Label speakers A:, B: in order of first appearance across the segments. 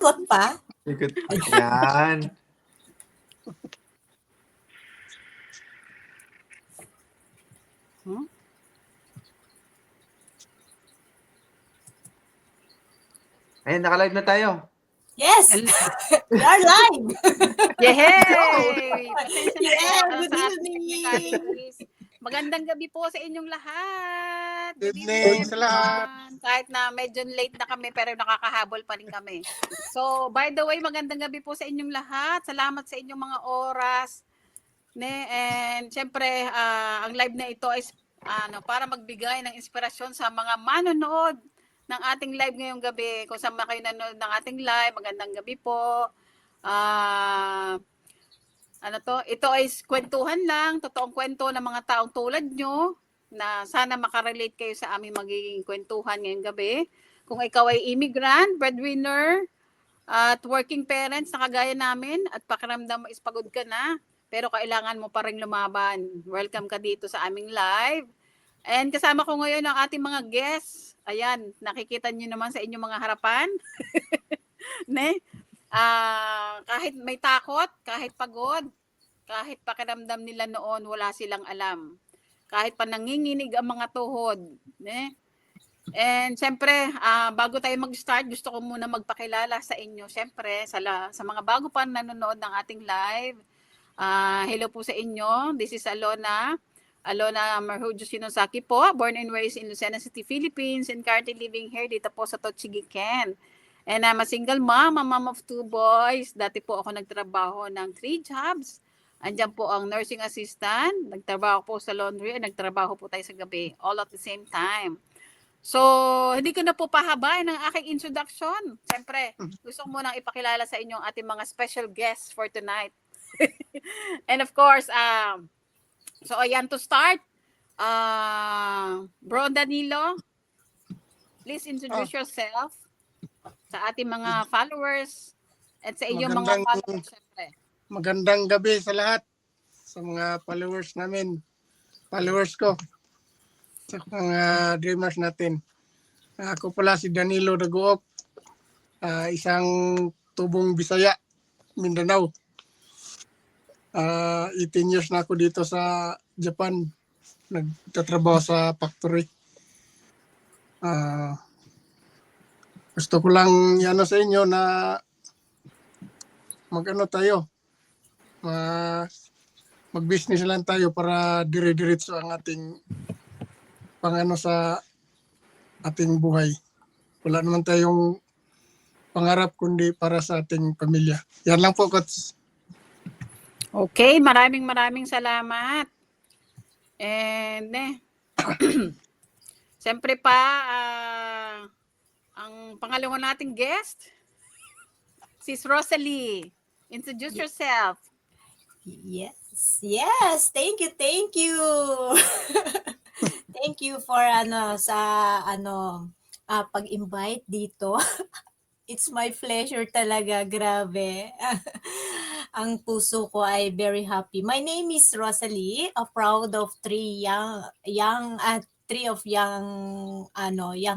A: Ikot pa?
B: Ikot pa. Yan. Ayun, naka-live na tayo.
A: Yes! We are live!
C: Yay! Pasensya na
A: Yeah,
C: po
A: good
C: sa
A: evening.
C: technicalities. Magandang gabi po sa inyong lahat.
D: Good evening sa lahat.
C: everyone. Kahit na medyo late na kami pero nakakahabol pa rin kami. So, by the way, magandang gabi po sa inyong lahat. Salamat sa inyong mga oras. And syempre, ang live na ito is para magbigay ng inspirasyon sa mga manonood ng ating live ngayong gabi. Kung saan kayo nanonood ng ating live, magandang gabi po. Ito ay kwentuhan lang, totoong kwento ng mga taong tulad nyo na sana makarelate kayo sa aming magiging kwentuhan ngayong gabi. Kung ikaw ay immigrant, breadwinner, at working parents na kagaya namin at pakiramdam mo is pagod ka na, pero kailangan mo pa rin lumaban. Welcome ka dito sa aming live. And kasama ko ngayon ang ating mga guests. Ayan, nakikita niyo naman sa inyong mga harapan. Kahit may takot, kahit pagod, kahit pakiramdam nila noon, wala silang alam. Kahit pa nanginginig ang mga tuhod. And siyempre, bago tayo mag-start, gusto ko muna magpakilala sa inyo. Siyempre, sa mga bago pa nanonood ng ating live, hello po sa inyo. This is Alona Marhujo Shinosaki po, born and raised in Lucena City, Philippines, and currently living here dito po sa Tochigi-ken. And I'm a single mom, a mom of 2 boys. Dati po ako nagtrabaho ng 3 jobs. Andiyan po ang nursing assistant, nagtrabaho po sa laundry, at nagtrabaho po tayo sa gabi, all at the same time. So, hindi ko na po pahabain ang aking introduction. Siyempre, gusto ko munang ipakilala sa inyo ang ating mga special guests for tonight. And of course, so ayan to start. Bro Danilo, please introduce yourself sa ating mga followers at sa inyong mga followers, syempre.
D: Magandang gabi sa lahat, sa mga followers namin, followers ko, sa mga dreamers natin. Ako pala si Danilo Daguok, isang tubong Bisaya, Mindanao. 18 years na ako dito sa Japan, nagtatrabaho sa factory. Gusto ko lang sa inyo na mag-business lang tayo para dire-diretso ang ating sa ating buhay. Wala naman tayong pangarap kundi para sa ating pamilya. Yan lang po, Coach.
C: Okay, maraming salamat. And siyempre pa, ang pangalawa nating guest, Sis Rosalie. Introduce yourself.
A: Yes. Thank you. Thank you for pag-invite dito. It's my pleasure talaga, grabe. Ang puso ko ay very happy. My name is Rosalie, proud of 3 young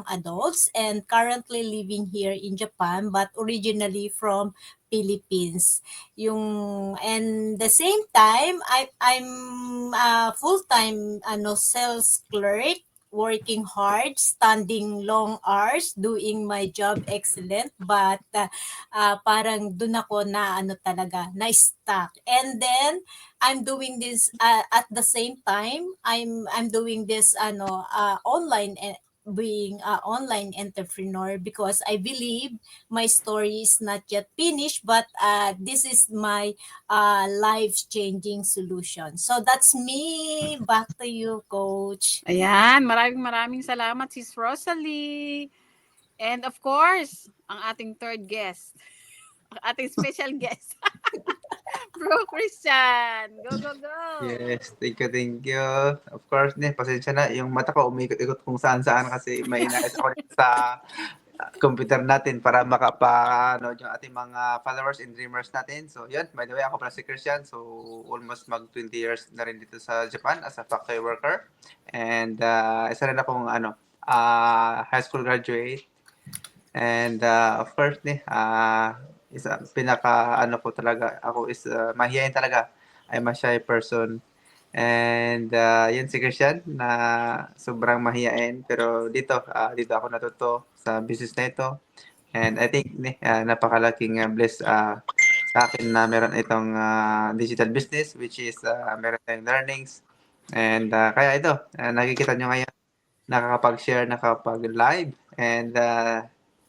A: adults and currently living here in Japan but originally from Philippines. And the same time I'm a full-time sales clerk, working hard, standing long hours, doing my job excellent, but parang dun ako na na-stuck. And then I'm doing this at the same time I'm doing this online being an online entrepreneur because I believe my story is not yet finished, but this is my life-changing solution. So that's me. Back to you, Coach.
C: Ayan, maraming salamat, Sis Rosalie. And of course, ang ating third guest, ang ating special guest, Bro Christian. Go.
B: Yes, thank you. Of course, pasensya na. Yung mata ko umikot-ikot kung saan-saan kasi may inayos ako sa computer natin para makapanood yung ating mga followers and dreamers natin. So, yun. By the way, ako pala si Christian. So, almost 20 years na rin dito sa Japan as a factory worker. And isa rin akong high school graduate. And of course, isa pinaka ano ko talaga, ako is mahihain talaga. I'm a shy person. And yun si Christian na sobrang mahihain. Pero dito ako natuto sa business na ito. And I think napakalaking bless sa akin na meron itong digital business which is meron tayong learnings. And kaya ito, nakikita nyo ngayon, nakakapag-share, nakakapag-live. And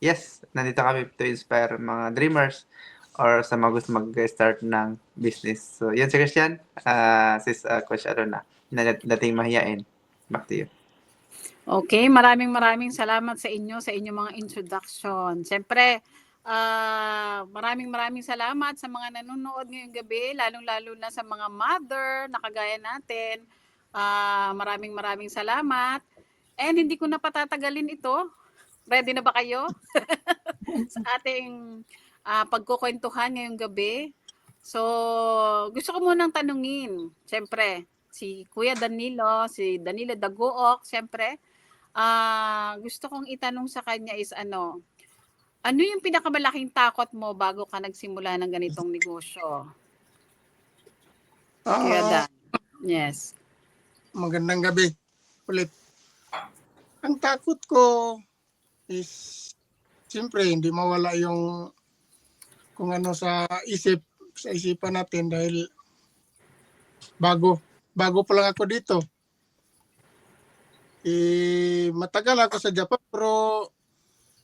B: yes, nandito kami to inspire mga dreamers or sa mga gusto mag-start ng business. So, yun si Christian, sis Coach Aruna, na dating mahiyain. Back to you.
C: Okay, maraming salamat sa inyo sa inyong mga introduction. Siyempre, maraming salamat sa mga nanonood ngayong gabi, lalong-lalo na sa mga mother na kagaya natin. Maraming salamat. And hindi ko na patatagalin ito. Ready na ba kayo? Sa ating pagkukwentuhan ngayong gabi. So, gusto ko munang tanungin, siyempre, si Kuya Danilo, si Danilo Daguok, siyempre, gusto kong itanong sa kanya is ano yung pinakamalaking takot mo bago ka nagsimula ng ganitong negosyo? Kuya Dan. Yes.
D: Magandang gabi ulit. Ang takot ko is siyempre hindi mawala yung kung ano sa isipan natin dahil bago pa lang ako dito. Matagal ako sa Japan pero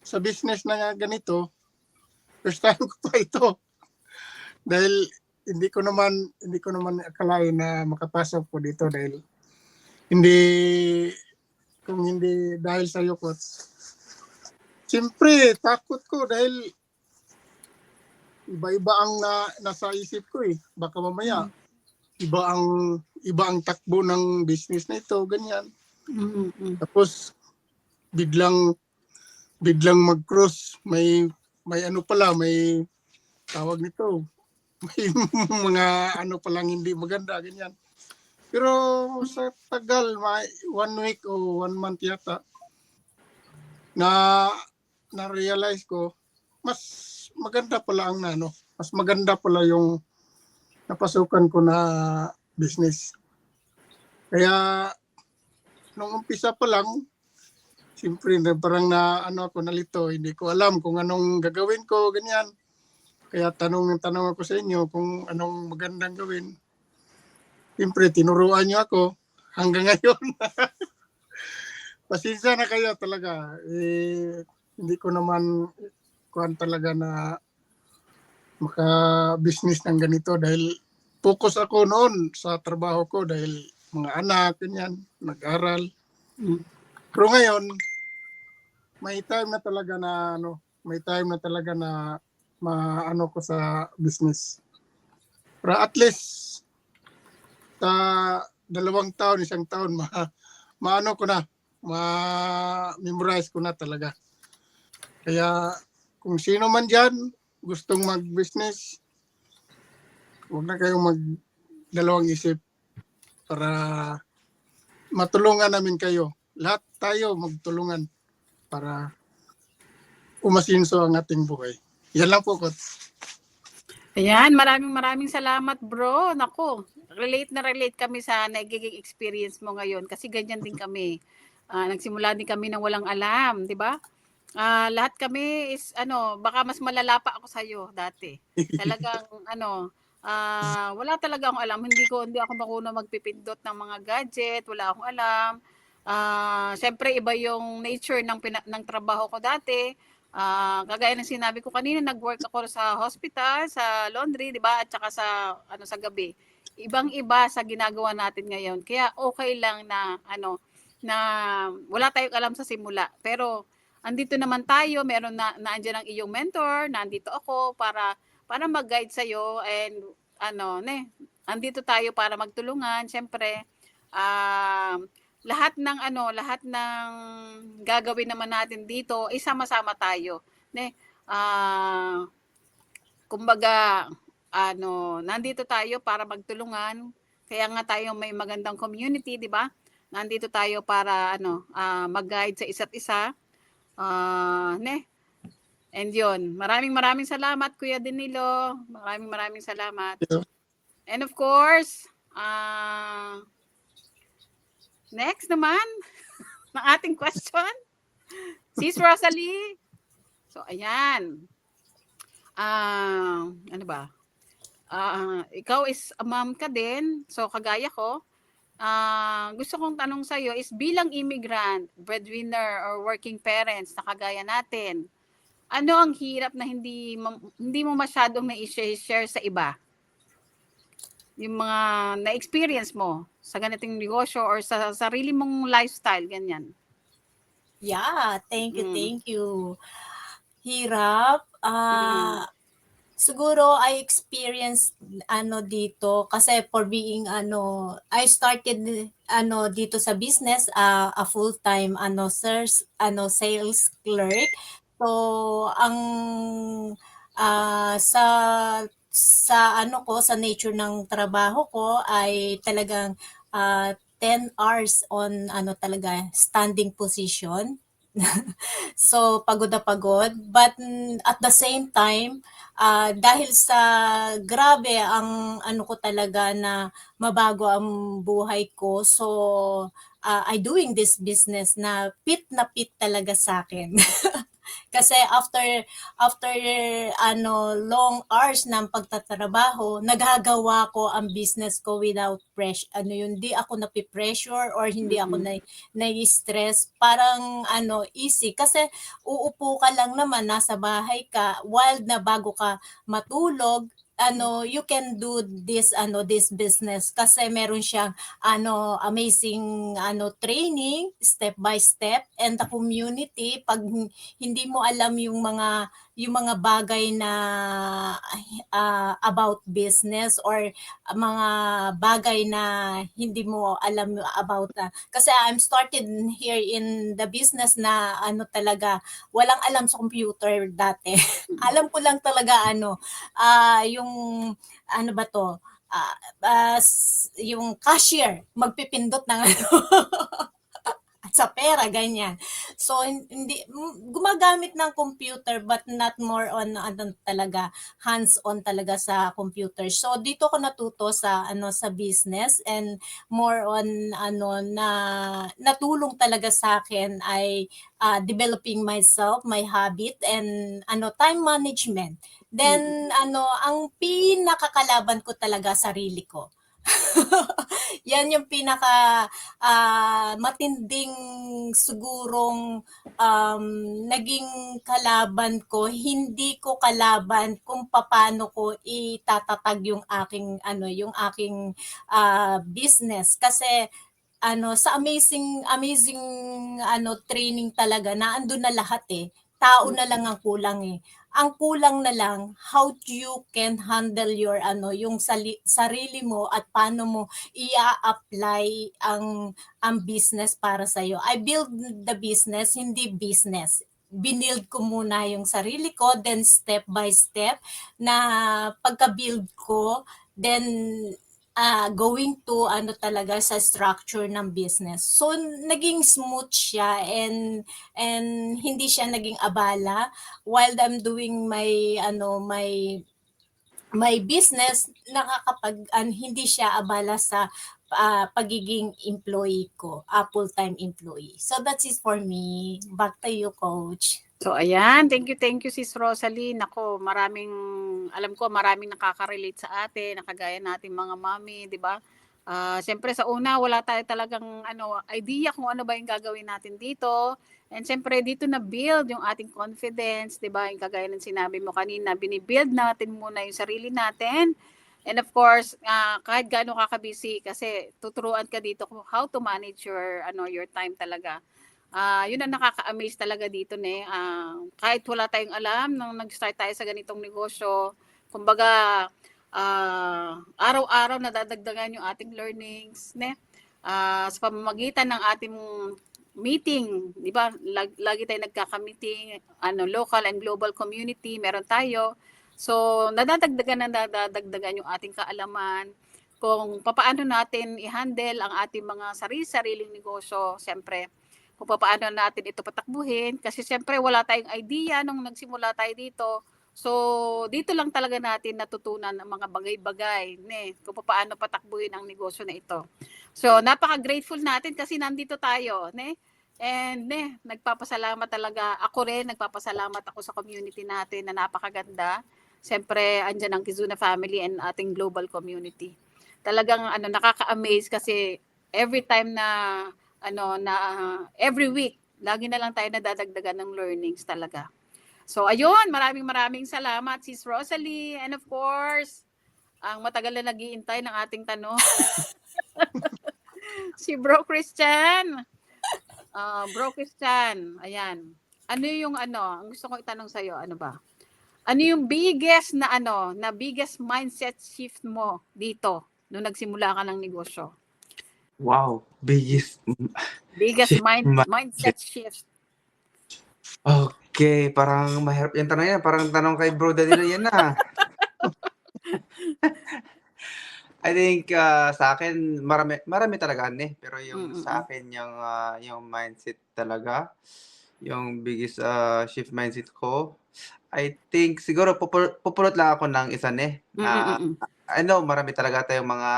D: sa business na ganito, first time ko pa ito. Dahil hindi ko naman akalain na makapasok ko dito dahil hindi dahil sa yukot. Siyempre, takot ko dahil iba-iba ang nasa isip ko eh. Baka mamaya iba ang takbo ng business na ito, ganyan.
C: Mm-hmm.
D: Tapos biglang mag-cross, may ano pala, may tawag nito. May mga ano palang hindi maganda, ganyan. Pero sa tagal, 1 week o 1 month yata, na-realize ko, mas maganda pala mas maganda pala yung napasukan ko na business. Kaya, nung umpisa pa lang, siyempre parang ako nalito, hindi ko alam kung anong gagawin ko, ganyan. Kaya tanong ako sa inyo kung anong magandang gawin. Siyempre, tinuruan niyo ako hanggang ngayon. Pasensya na kayo talaga. Hindi ko naman kuhan talaga na maka-business ng ganito dahil focus ako noon sa trabaho ko dahil mga anak, ganyan, nag-aral. Pero ngayon, may time na talaga na maano ko sa business. Pero at least sa 2 taon, 1 taon, maano ko na, ma-memorize ko na talaga. Kaya kung sino man dyan gustong mag-business, huwag na kayong mag-dalawang isip para matulungan namin kayo. Lahat tayo magtulungan para umasinso ang ating buhay. Yan lang po, Coach.
C: Ayan, maraming salamat, bro. Nako, relate kami sa nagiging experience mo ngayon kasi ganyan din kami. Nagsimula din kami ng walang alam, di ba? Lahat kami is baka mas malala pa ako sa iyo dati. Talagang wala talaga akong alam. Hindi ako marunong magpipindot ng mga gadget, wala akong alam. Siyempre iba yung nature ng trabaho ko dati. Kagaya ng sinabi ko kanina, nag-work ako sa hospital, sa laundry, 'di ba? At saka sa gabi. Ibang-iba sa ginagawa natin ngayon. Kaya okay lang na na wala tayong alam sa simula. Pero andito naman tayo, meron naandiyan ang iyong mentor, nandito ako para mag-guide sa iyo and andito tayo para magtulungan. Siyempre, lahat ng gagawin naman natin dito ay sama-sama tayo. Kumbaga, nandito tayo para magtulungan. Kaya nga tayo may magandang community, di ba? Nandito tayo para mag-guide sa isa't isa. And yun, maraming salamat Kuya Danilo. Maraming salamat. And of course, next naman ng ating question, Sis Rosalie. So ayan. Ano ba? Ikaw is a mom ka din. So kagaya ko, gusto kong tanong sa iyo is bilang immigrant, breadwinner or working parents na kagaya natin, ano ang hirap na hindi mo masyadong na-share sa iba? Yung mga na-experience mo sa ganitong negosyo or sa sarili mong lifestyle, ganyan.
A: Yeah, thank you. Hirap. Siguro I experienced dito kasi for being I started dito sa business a full-time sales clerk. So ang sa nature ng trabaho ko ay talagang 10 hours on talaga standing position. So pagod na pagod, but at the same time dahil sa grabe ang ko talaga na mabago ang buhay ko, so I doing this business na fit talaga sa akin. Kasi after long hours ng pagtatrabaho, nagagawa ko ang business ko without pressure. Hindi ako napipressure or hindi ako nai-stress. Parang easy. Kasi uupo ka lang naman, nasa bahay ka, while na bago ka matulog, you can do this business kasi meron siyang amazing training step by step, and the community, pag hindi mo alam yung mga bagay na about business or mga bagay na hindi mo alam about kasi I'm started here in the business na talaga walang alam sa computer dati. Alam ko lang talaga yung ba to, yung cashier magpipindot ng sa pera, ganyan. So hindi gumagamit ng computer but not more on talaga hands-on talaga sa computer. So dito ko natuto sa sa business, and more on na natulong talaga sa akin ay developing myself, my habit, and time management. Then ang pinakakalaban ko talaga sarili ko. Yan yung pinaka matinding sigurong naging kalaban ko. Hindi ko kalaban kung paano ko itatatag yung aking business, kasi sa amazing training talaga na andun na lahat tao na lang ang kulang ang kulang na lang how you can handle your yung sarili mo at paano mo i-apply ang business para sa iyo. I build the business, hindi business. Binild ko muna yung sarili ko, then step by step na pagka-build ko, then going to talaga sa structure ng business. So naging smooth siya, and hindi siya naging abala while I'm doing my business. Hindi siya abala sa pagiging employee ko, full-time employee. So that's it for me. Back to you, Coach.
C: So ayan, thank you Sis Rosalie. Nako, alam ko maraming nakaka-relate sa atin, nakagaya natin mga mami, 'di ba? Siyempre sa una wala tayo talagang idea kung ano ba yung gagawin natin dito. And siyempre dito na build yung ating confidence, 'di ba? Yung kagaya ng sinabi mo kanina, binibuild natin muna yung sarili natin. And of course, kahit gaano ka busy, kasi tuturuan ka dito kung how to manage your time talaga. Yun ang nakaka-amaze talaga dito kahit wala tayong alam nung nag-start tayo sa ganitong negosyo, kumbaga araw-araw nadadagdagan yung ating learnings sa pamamagitan ng ating meeting, di ba? Lagi tayo nagkaka-meeting, local and global community, meron tayo. So nadadagdagan yung ating kaalaman kung paano natin i-handle ang ating mga sariling negosyo, siyempre. kung paano natin ito patakbuhin. Kasi siyempre wala tayong idea nung nagsimula tayo dito. So, dito lang talaga natin natutunan ang mga bagay-bagay, kung paano patakbuhin ang negosyo na ito. So, napaka-grateful natin kasi nandito tayo, And nagpapasalamat talaga. Ako rin, nagpapasalamat ako sa community natin na napakaganda. Siyempre, andyan ang Kizuna family and ating global community. Talagang nakaka-amaze kasi every time na every week, lagi na lang tayo nadadagdagan ng learnings talaga. So ayun, maraming salamat Sis Rosalie, and of course, ang matagal na nag-iintay ng ating tanong. Si Bro Christian. Bro Christian, ayan. Ano yung ang gusto kong itanong sa iyo, ano ba? Ano yung biggest na biggest mindset shift mo dito nung nagsimula ka ng negosyo?
B: Wow, biggest
C: Biggest
B: shift
C: mindset shift.
B: Okay, parang mahirap yung tanong yan. Parang tanong kay Bro Danilo yan na. I think sa akin marami talaga pero yung sa akin yung mindset talaga, yung biggest shift mindset ko, I think siguro pupulot lang ako ng isa I know marami talaga tayong mga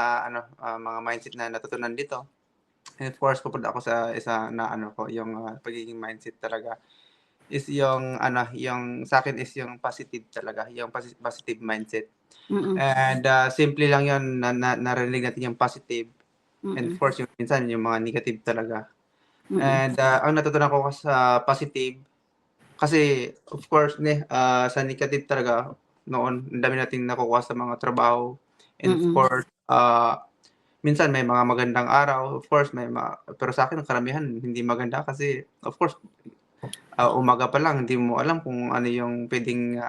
B: mga mindset na natutunan dito. And of course pupulot ako sa isa na ko yung pagiging mindset talaga is yung yung sa akin is yung positive talaga, yung positive mindset. And simple lang yun narinig natin yung positive. And of course yung minsan yung mga negative talaga. And ang natutunan ko sa positive kasi of course sa negative talaga noon ang dami nating nakukuha sa mga trabaho. And of course minsan may mga magandang araw, of course pero sa akin ang karamihan hindi maganda kasi of course umaga pa lang hindi mo alam kung ano yung pwedeng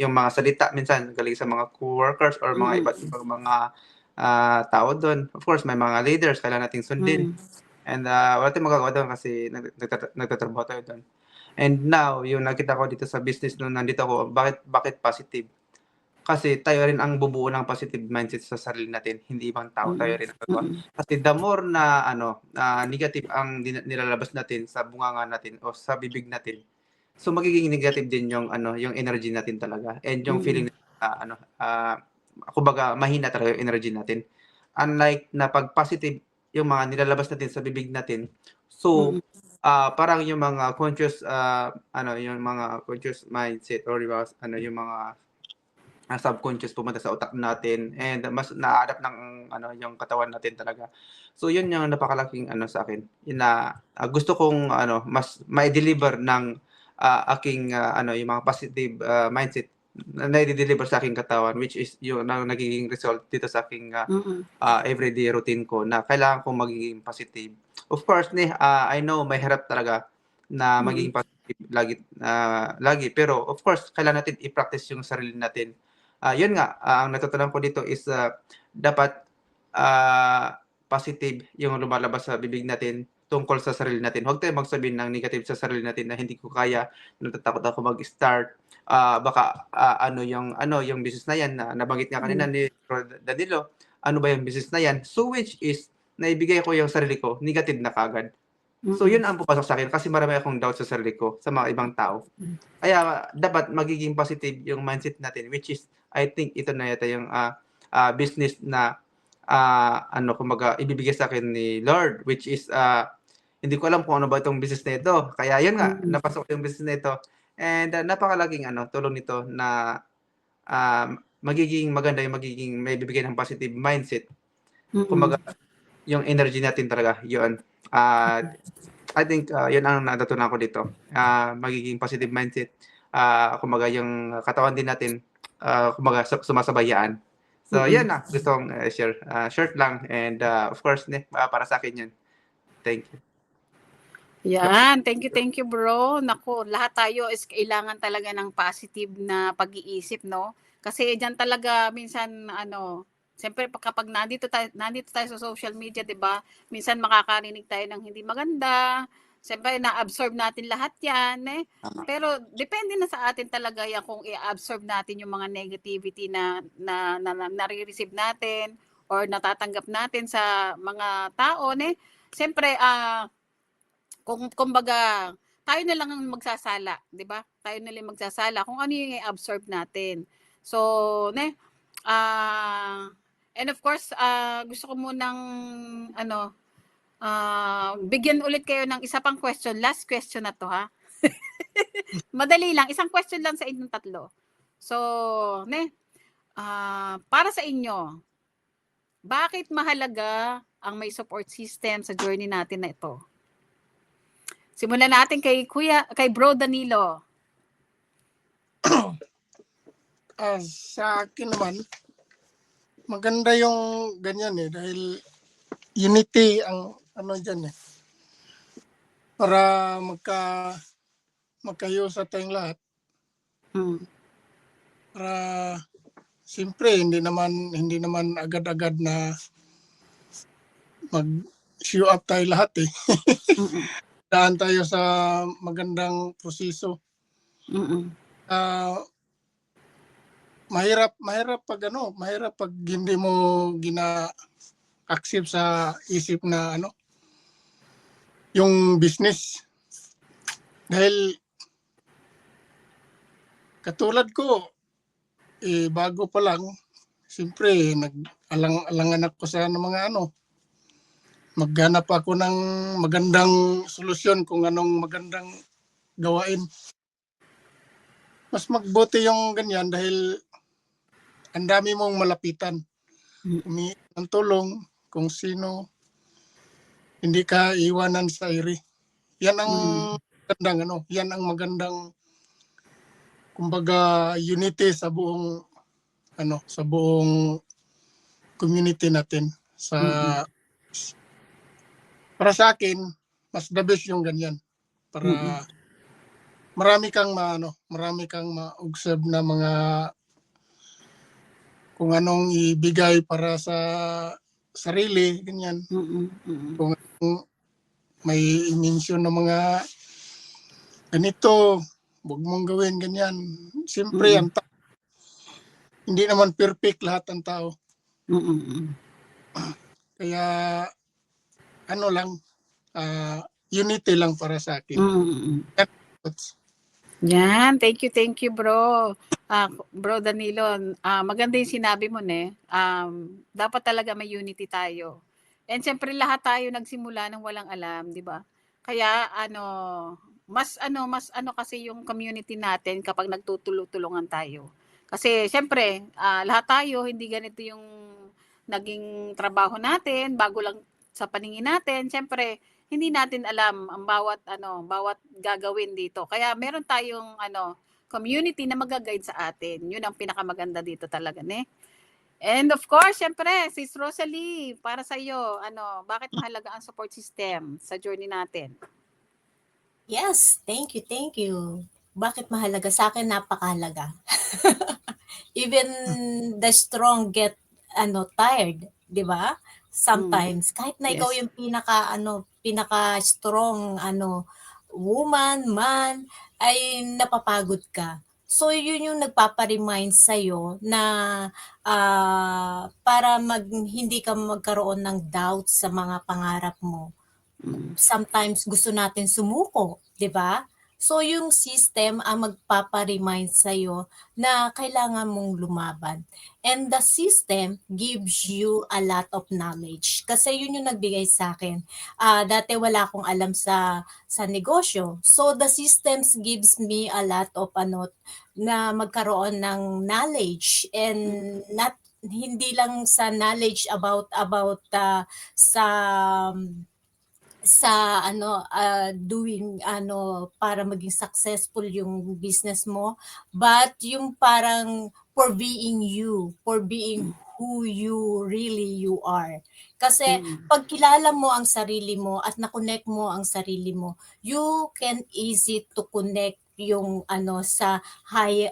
B: yung mga salita minsan galing sa mga co-workers or mga iba't ibang mga tao doon. Of course, may mga leaders kailangan nating sundin. And wala tayong magagawa doon kasi nagtatrabaho tayo doon. And now, yung nakita ko dito sa business nung nandito ako, bakit positive? Kasi tayo rin ang bubuo ng positive mindset sa sarili natin, hindi ibang tao, tayo rin ang gagawa. Kasi the more na negative ang nilalabas natin sa bunganga natin o sa bibig natin, so magiging negative din yung yung energy natin talaga and yung feeling kumbaga mahina talaga yung energy natin. Unlike na pag positive yung mga nilalabas natin sa bibig natin, so parang yung mga conscious yung mga conscious mindset or yung mga subconscious pumunta sa utak natin and mas na-adapt ng yung katawan natin talaga. So yun yung napakalaking sa akin. Yun na gusto kong mas ma-deliver ng aking yung mga positive mindset na i-deliver sa aking katawan, which is yung nagiging result dito sa aking everyday routine ko na kailangan kong magiging positive. Of course I know may hirap talaga na magiging positive lagi pero of course kailangan natin i-practice yung sarili natin. Yun nga, ang natutunan ko dito is dapat positive yung lumalabas sa bibig natin tungkol sa sarili natin. Huwag tayong magsabihin ng negative sa sarili natin na hindi ko kaya, natatakot ako mag-start. Baka yung business na yan na nabanggit nga kanina ni Danilo, ano ba yung business na yan? So which is, naibigay ko yung sarili ko, negative na kagad. So yun ang pupasok sa akin kasi marami akong doubt sa sarili ko, sa mga ibang tao. Kaya dapat magiging positive yung mindset natin, which is I think ito na yata yung business na kumbaga ibibigay sa akin ni Lord, which is hindi ko alam kung ano ba itong business na ito. Kaya yun nga, napasok yung business na ito. And napakalaking tulong nito na magiging maganda yung magiging may bibigay ng positive mindset. Kumbaga yung energy natin talaga, yun. I think yun ang natutunan ko dito. Magiging positive mindset. Kumbaga yung katawan din natin, kumbaga sumasabayaan. So yan na, gusto kong share. Short lang and of course, para sa akin yun. Thank you.
C: Yan, thank you bro. Naku, lahat tayo is kailangan talaga ng positive na pag-iisip, no? Kasi diyan talaga minsan siyempre kapag nandito tayo sa social media, 'di ba? Minsan makakarinig tayo ng hindi maganda. Siyempre na-absorb natin lahat 'yan, Pero depende na sa atin talaga yan kung i-absorb natin yung mga negativity na nare-receive natin or natatanggap natin sa mga tao, Siyempre kumbaga, tayo na lang ang magsasala, 'di ba? Tayo na lang magsasala kung ano yung i-absorb natin. So, and of course, gusto ko munang bigyan ulit kayo ng isa pang question. Last question na to, ha? Madali lang, isang question lang sa inyong tatlo. So, para sa inyo, bakit mahalaga ang may support system sa journey natin na ito? Simulan natin kay Bro Danilo.
D: Sa akin naman, maganda yung ganyan dahil unity ang dyan para magkayusa tayong lahat. Para siyempre hindi naman agad-agad na mag-show up tayo lahat Daan tayo sa magandang proseso. Mahirap pag hindi mo accept sa isip na yung business. Dahil katulad ko, bago pa lang, siyempre nag-alangan ako sa mga maghanap ako ng magandang solusyon kung anong magandang gawain. Mas magbuti yung ganyan dahil ang dami mong malapitan. Humingi ng tulong kung sino, hindi ka iwanan sa iri. Yan ang magandang yan ang magandang kumbaga unity sa buong sa buong community natin. Para sa akin, mas the best yung ganyan. Para marami kang ma-observe na mga kung anong ibigay para sa sarili, ganyan. Kung may i-mention ng mga ganito, huwag mong gawin ganyan. Siyempre, hindi naman perfect lahat ng tao. Kaya, unity lang para sa akin.
C: Yan, thank you bro. Bro Danilo, maganda yung sinabi mo dapat talaga may unity tayo. And siyempre lahat tayo nagsimula ng walang alam, di ba? Kaya mas kasi yung community natin kapag nagtutulungan tayo. Kasi siyempre, lahat tayo hindi ganito yung naging trabaho natin, bago lang sa paningin natin. Siyempre, hindi natin alam ang bawat gagawin dito. Kaya meron tayong community na mag-guide sa atin. Yun ang pinakamaganda dito talaga, And of course, syempre, Sis Rosalie, para sa iyo, bakit mahalaga ang support system sa journey natin?
A: Yes, thank you. Bakit mahalaga? Sa akin, napakahalaga. Even the strong get tired, di ba? Sometimes, kahit na ikaw yung pinaka-strong woman, man, ay napapagod ka. So, yun yung nagpaparemind sa'yo na para hindi ka magkaroon ng doubt sa mga pangarap mo. Sometimes gusto natin sumuko, di ba? So, yung system ang magpaparemind sa'yo na kailangan mong lumaban. And the system gives you a lot of knowledge. Kasi yun yung nagbigay sa akin. Dati wala akong alam sa negosyo. So, the systems gives me a lot of na magkaroon ng knowledge and hindi lang sa knowledge about doing para maging successful yung business mo, but yung parang for being who you really are. Kasi pag kilala mo ang sarili mo at na-connect mo ang sarili mo, you can easy to connect yung sa higher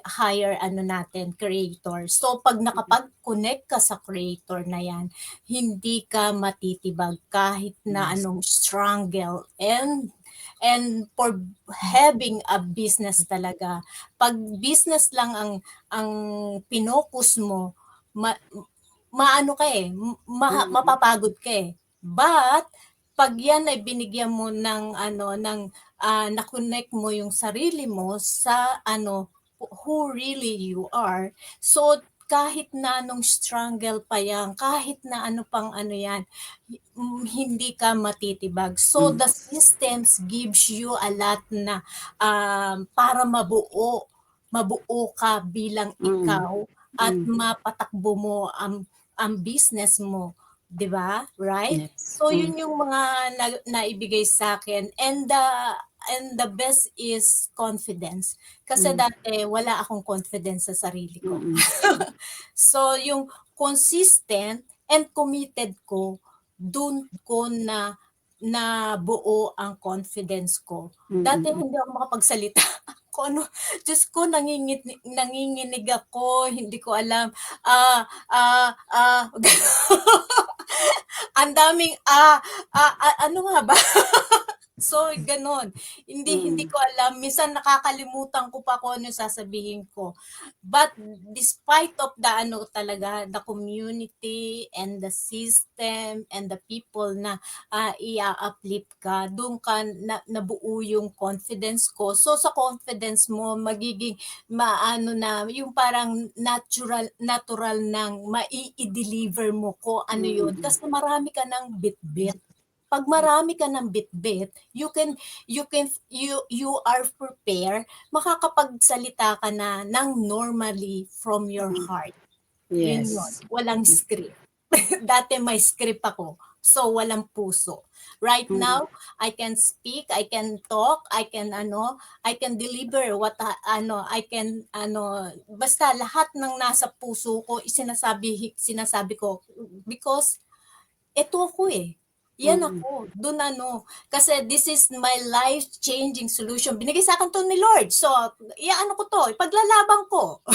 A: natin, creator. So pag nakapag-connect ka sa creator na yan, hindi ka matitibag kahit na anong struggle and for having a business talaga. Pag business lang ang pinokus mo, mapapagod ka But pag yan ay binigyan mo ng na-connect mo yung sarili mo sa who really you are. So kahit na nung struggle pa yan, kahit na ano pang yan, hindi ka matitibag. So the systems gives you a lot na para mabuo ka bilang ikaw at mapatakbo mo ang business mo, 'di ba? Right?
C: Yes.
A: So yun yung mga naibigay sa akin, and the best is confidence. Kasi dati wala akong confidence sa sarili ko. So yung consistent and committed ko, dun ko na buo ang confidence ko. Dati hindi ako makapagsalita. Kung ano, Diyos ko, nanginginig ako, hindi ko alam. Ang daming, ano nga ba? So, ganun. Hindi ko alam. Minsan nakakalimutan ko pa kung ano sasabihin ko. But despite of the the community and the system and the people na i-uplift ka, doon ka nabuo yung confidence ko. So sa confidence mo, magiging yung parang natural nang mai-deliver mo ko ano yun. Kasi marami ka ng bit-bit. Pag marami ka ng bit-bit, you are prepared, makakapagsalita ka na ng normally from your heart. Yun yun.
C: Yes.
A: Walang script. Dati may script ako. So walang puso. Right now, I can speak, I can talk, I can deliver what basta lahat ng nasa puso ko sinasabi ko because ito ako eh. Yan ako. Doon kasi this is my life-changing solution. Binigay sa akin to ni Lord. So, ko to, ipaglalaban ko.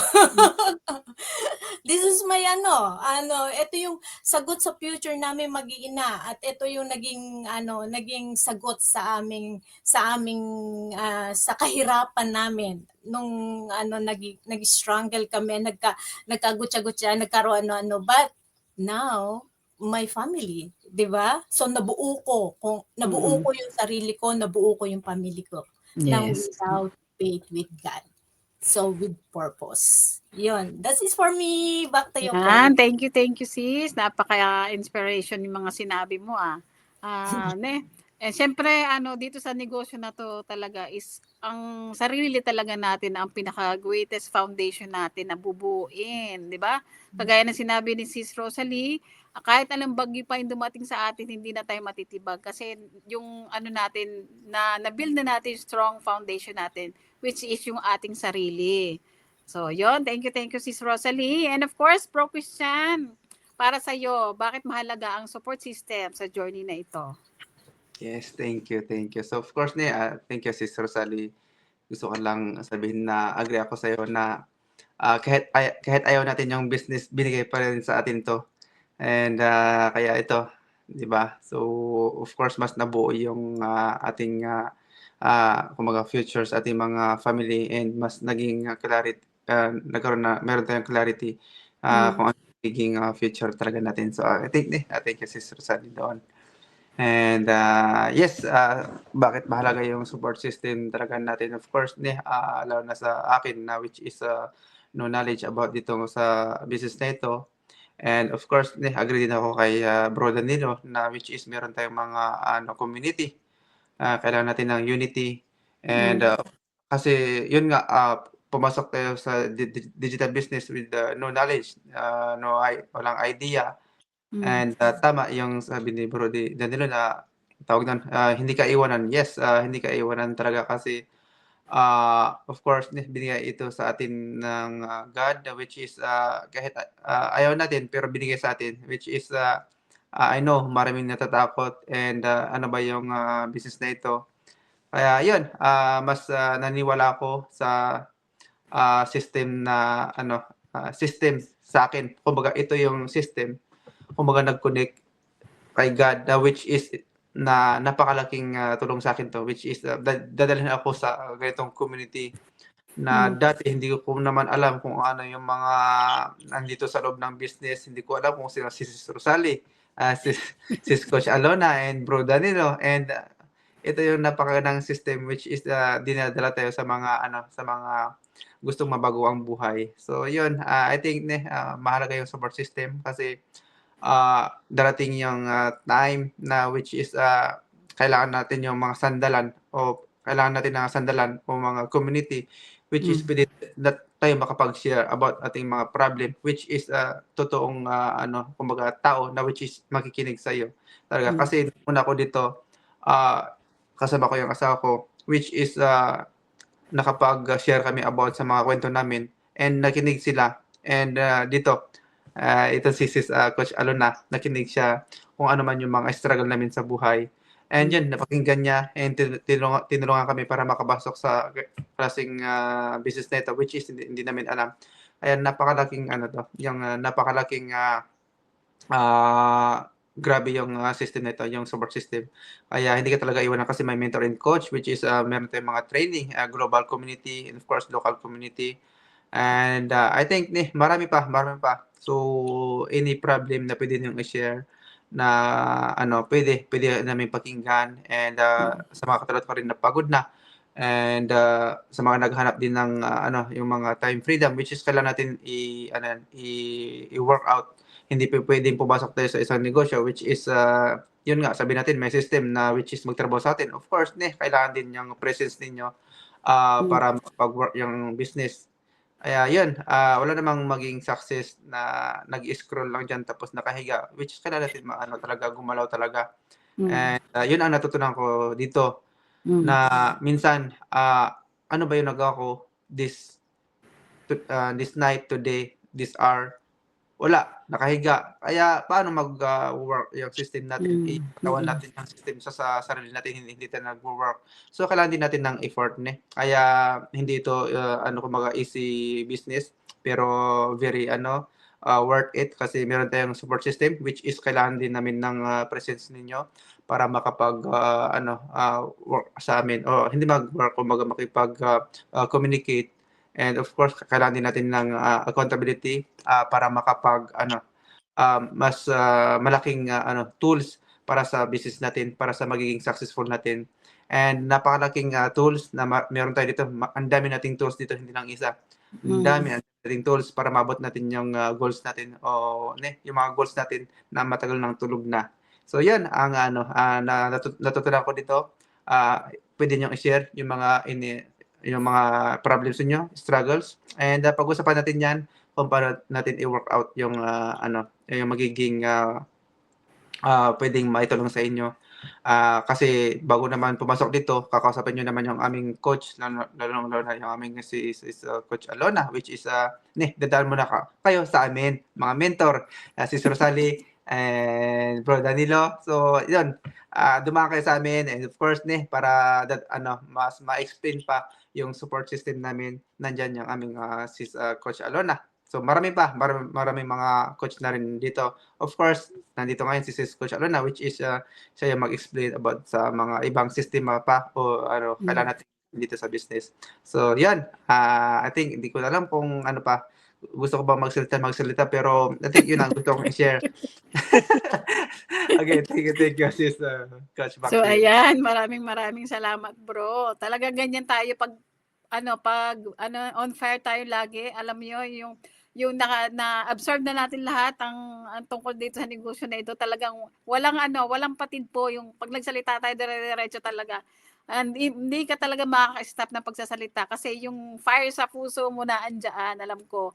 A: This is my ito yung sagot sa future namin mag-iina at ito yung naging sagot sa sa kahirapan namin nung nag-struggle kami, nagkagutya-gutya, nagkaroon but now my family, 'di ba? So nabuo ko yung sarili ko, nabuo ko yung family ko. Nang
C: Yes.
A: without faith with God. So with purpose. Yun. That is for me. Back to you,
C: Yan,
A: Kay.
C: thank you sis. Napaka-inspiration yung mga sinabi mo siyempre dito sa negosyo na to talaga is ang sarili talaga natin ang pinaka-greatest foundation natin na bubuin, 'di ba? Kagaya ng sinabi ni Sis Rosalie, kahit anong bagyo pa yung dumating sa atin, hindi na tayo matitibag kasi yung natin na-build na natin yung strong foundation natin, which is yung ating sarili. So, yon, thank you Sis Rosalie. And of course, Bro Christian, para sa iyo, bakit mahalaga ang support system sa journey na ito?
B: Yes, thank you. So of course thank you Sis Rosalie. Gusto ko lang sabihin na agree ako sa iyo na kahit ayaw natin yung business, binigay pa rin sa atin to. And kaya ito, 'di ba? So of course mas nabuo yung ating kumbaga futures, ating mga family, and mas naging clarity, meron tayong clarity kung ano magiging future talaga natin. So I think you Sis Rosalie doon. And yes, bakit mahalaga yung support system talaga natin? Of course, lalo na sa akin na which is no knowledge about dito sa business na ito. And of course, agree din ako kay Bro Danilo na which is meron tayong mga community. Kailangan natin ng unity. And kasi yun nga, pumasok tayo sa digital business with no knowledge, walang idea. And tama yung sabi ni Bro Danilo na tawag doon, hindi ka iwanan. Yes, hindi ka iwanan talaga kasi of course binigay ito sa atin ng God, which is kahit ayaw natin pero binigay sa atin, which is I know maraming natatakot and ano ba yung business na ito. Kaya yun, mas naniwala ako sa system na system sa akin. Kumbaga ito yung system, kumbaga nag-connect kay God, which is na napakalaking tulong sa akin to, which is dadalhin ako sa ganitong community na dati hindi ko naman alam kung ano yung mga nandito sa loob ng business. Hindi ko alam kung sino si Sis Rosalie, sis Coach Alona and Bro Danilo. And ito yung napakagandang system which is dinadala tayo sa mga sa mga gustong mabago ang buhay. So yun, I think mahalaga yung support system kasi darating yung time na which is kailangan natin yung mga sandalan o kailangan natin ng sandalan o mga community which is pwede na tayo makapag-share about ating mga problem which is totoong kumbaga tao na which is makikinig sa iyo. Talaga kasi una ko dito kasama ko yung asawa ko which is nakapag-share kami about sa mga kwento namin and nakinig sila and dito ito si sis Coach Alona, nakinig siya kung ano man yung mga struggle namin sa buhay. And yun, napakinggan niya and tinulungan kami para makabasok sa klaseng business na ito which is hindi namin alam. Ayan, napakalaking yung napakalaking grabe yung system nito, yung support system. Kaya hindi ka talaga iwanan kasi may mentor and coach which is meron tayong mga training, global community and of course local community. And I think marami pa. So any problem na pwede niyong i-share na pwede namin pakinggan and sa mga katulad ko rin na pagod na and sa mga naghahanap din ng yung mga time freedom which is kailangan natin i-work out. Hindi pwedeng pumasok tayo sa isang negosyo which is yun nga sabi natin may system na which is magtrabaho sa atin. Of course kailangan din yung presence ninyo para makapag-work yung business. Kaya yun, wala namang maging success na nag-scroll lang dyan tapos nakahiga which is kailangan natin talaga gumalaw talaga. And yun ang natutunan ko dito na minsan ano ba yung nagawa ko this night, today, this hour, wala, nakahiga. Kaya paano mag-work yung system natin? Ipatawan natin yung system sa sarili natin, hindi tayo nag-work. So kailangan din natin ng effort. Kaya hindi ito kumbaga easy business pero very worth it kasi meron tayong support system which is kailangan din namin ng presence ninyo para makapag work sa amin o hindi mag-work kumbaga makipag communicate. And of course, kailangan din natin ng accountability para makapag mas malaking tools para sa business natin, para sa magiging successful natin. And napakalaking tools na meron tayo dito. Ang dami nating tools dito, hindi lang isa. Ang dami nating tools para mabot natin yung goals natin o yung mga goals natin na matagal nang tulog na. So yan ang natutunan ko dito. Pwede nyo i-share yung mga problems niyo, struggles. And pag-usapan natin 'yan kung paano natin i-work out yung yung magiging pwedeng maitulong sa inyo. Kasi bago naman pumasok dito, kakausapin niyo naman yung aming coach, lalo na yung aming si Coach Alona, which is dadaan muna kayo sa amin, mga mentor, si Rosalie and Bro Danilo. So, yun, dumaan kayo sa amin and of course, para mas ma-explain pa yung support system namin, nandyan yung aming sis Coach Alona. So maraming mga coach na rin dito. Of course, nandito ngayon si sis Coach Alona which is siya yung mag-explain about sa mga ibang sistema pa o kailangan natin dito sa business. So yan, I think hindi ko alam kung ano pa. Gusto ko bang magsalita pero I think yun ang gusto kong i-share. Okay, thank you sis Coach Back.
C: So ayan, maraming salamat bro. Talaga ganyan tayo pag on fire tayo lagi. Alam niyo yung na-absorb na natin lahat ang tungkol dito sa negosyo na ito. Talagang walang patid po yung pag nagsalita tayo dire-diretso talaga. And hindi ka talaga makaka-stop na pagsasalita kasi yung fire sa puso mo na andyan, alam ko.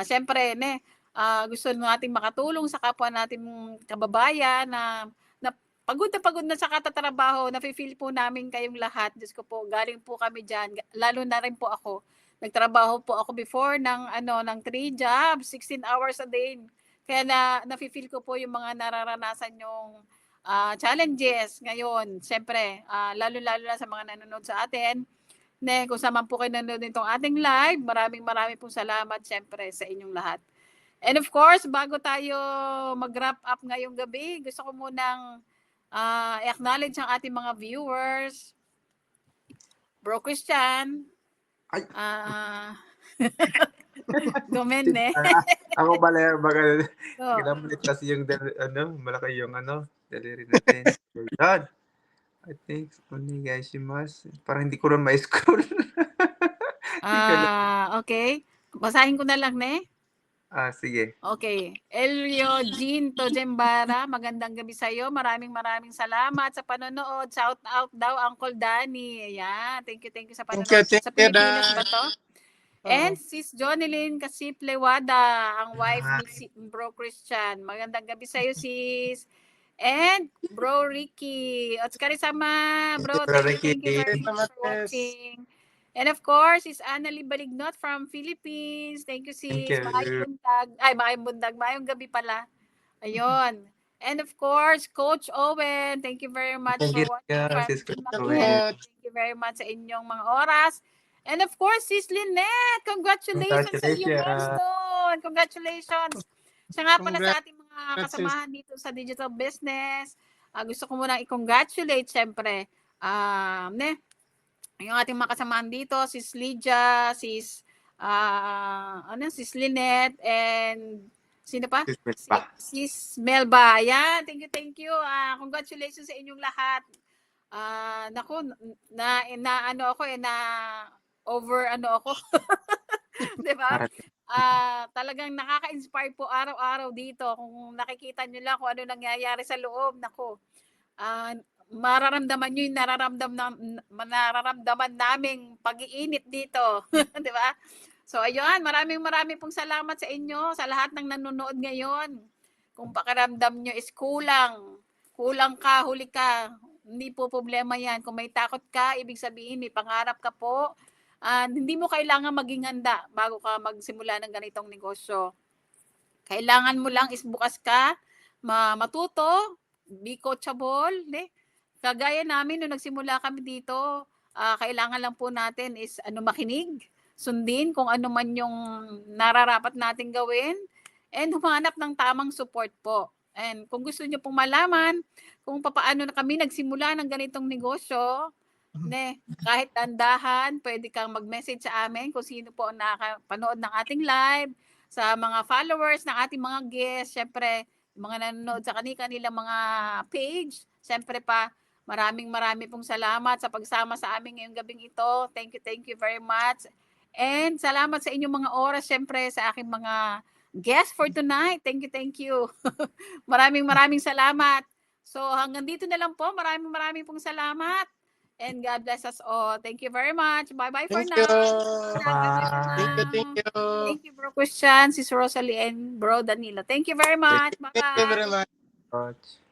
C: Syempre, gusto nating makatulong sa kapwa nating kababayan na pagod na sa katatrabaho, nafe-feel po namin kayong lahat. Diyos ko po, galing po kami dyan. Lalo na rin po ako. Nagtrabaho po ako before ng 3 jobs, 16 hours a day. Kaya nafe-feel ko po yung mga nararanasan yung challenges ngayon. Siyempre, lalo-lalo na sa mga nanonood sa atin. Kung saan man po kayo nanonood nitong ating live, maraming pong salamat siyempre sa inyong lahat. And of course, bago tayo mag-wrap up ngayong gabi, gusto ko munang i-acknowledge ang ating mga viewers. Bro Christian. Gomen eh.
B: Ako pala, baga,
C: So,
B: ginamit kasi yung, malaki yung daliri natin. So, yan. I think, onegaishimasu. Parang hindi ko rin ma-scroll.
C: okay. Basahin ko na lang, ne?
B: Sige.
C: Okay. Elio Jean Tojembara, magandang gabi sa iyo. Maraming salamat sa panonood. Shout out daw Uncle Danny. Ayan. Thank you sa panonood.
D: Thank
C: Sa
D: you,
C: Pilipinas
D: Dan.
C: ba to? And Sis Jonilyn Kasiplewada, ang wife ni Bro Christian. Magandang gabi sa iyo, sis. And Bro Ricky. Otsukare-sama, bro. Thank you very much for watching. And of course, is Annalie Balignot from Philippines. Thank you,
B: Thank
C: sis.
B: you.
C: Maayong bundag. Maayong gabi pala. Ayun. And of course, Coach Owen. Thank you very much
B: Thank
C: for
B: you,
C: watching.
B: sis
C: Frankie
B: Owen.
C: Makiel. Thank you very much sa inyong mga oras. And of course, sis Lynette. Congratulations sa iyong milestone. Congratulations. Siya nga pala sa ating mga kasamahan dito sa digital business. Gusto ko muna i-congratulate, syempre. Yung ating mga kasamahan dito, sis Lydia, sis Lynette, and sino pa? Sis Melba. Yan, thank you. Congratulations sa inyong lahat. Naku, over ako. 'Di ba? Talagang nakaka-inspire po araw-araw dito. Kung nakikita niyo lang kung ano nangyayari sa loob, naku. Mararamdaman niyo yung nararamdaman naming pag-iinit dito, 'di ba? So ayun, maraming pong salamat sa inyo, sa lahat ng nanonood ngayon. Kung pakiramdam niyo is kulang ka, huli ka, hindi po problema 'yan. Kung may takot ka, ibig sabihin may pangarap ka po. Hindi mo kailangan maging handa bago ka magsimula ng ganitong negosyo. Kailangan mo lang is bukas ka, matuto, be coachable, Kagaya namin nung nagsimula kami dito, kailangan lang po natin is makinig, sundin kung ano man yung nararapat nating gawin, and humanap ng tamang support po. And kung gusto niyo pong malaman kung paano na kami nagsimula ng ganitong negosyo, kahit dandahan, pwede kang mag-message sa amin kung sino po ang nakapanood ng ating live, sa mga followers ng ating mga guests, syempre, mga nanonood sa kanilang mga page, syempre pa, maraming pong salamat sa pagsama sa amin ngayong gabing ito. Thank you very much. And salamat sa inyong mga oras, syempre, sa aking mga guests for tonight. Thank you. maraming salamat. So hanggang dito na lang po. Maraming pong salamat. And God bless us all. Thank you very much. Bye-bye for now.
D: Thank you.
C: Thank you, Bro Christian, Sis Rosalie, and Bro Danilo. Thank you very much. Bye-bye.
D: Thank you very much.